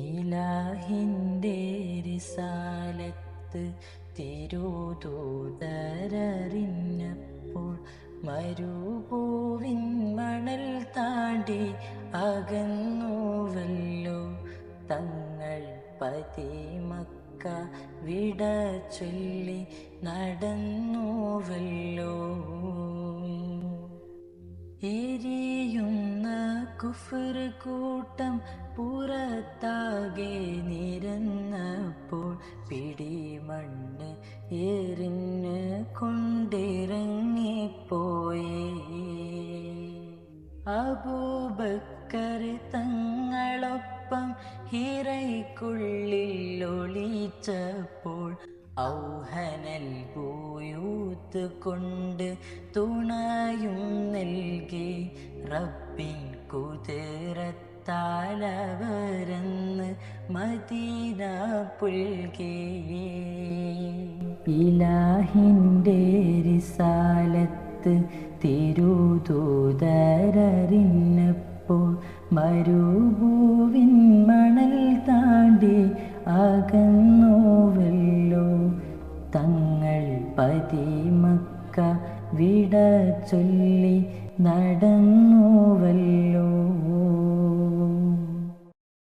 ഇലാഹിൻ്റെ റിസാലത്ത് തിരുദൂതരറിഞ്ഞപ്പോൾ മരുഭൂവിൻ മണൽ താണ്ടി അകന്നുവല്ലോ തങ്ങൾ പതിമക്ക വിട ചൊല്ലി നടന്നുവല്ലോ. എരിയുന്ന കുഫർ കൂട്ടം പുറത്താകെ നിരന്നപ്പോൾ പിടിമണ്ണ് എറിഞ്ഞ് കൊണ്ടിറങ്ങിപ്പോയേ. അബൂബക്കർ തങ്ങളൊപ്പം ഹിറയ്ക്കുള്ളിൽ ഒളിച്ചപ്പോൾ ഔഹനൽ ബൂയൂത്ത് കൊണ്ട് തുണയും നൽകി റബ്ബിൻ കുതിരത്താലവരെന്ന് മദീന പുൽകി. ഇലാഹിൻ്റെ റിസാലത്ത് തിരുദൂതരറിഞ്ഞപ്പോൾ മരുഭൂവിൻ മണൽ താണ്ടി അകന്നുവല്ലോ തങ്ങൾ പതിമക്ക വിട ചൊല്ലി നടന്നുവല്ലോ.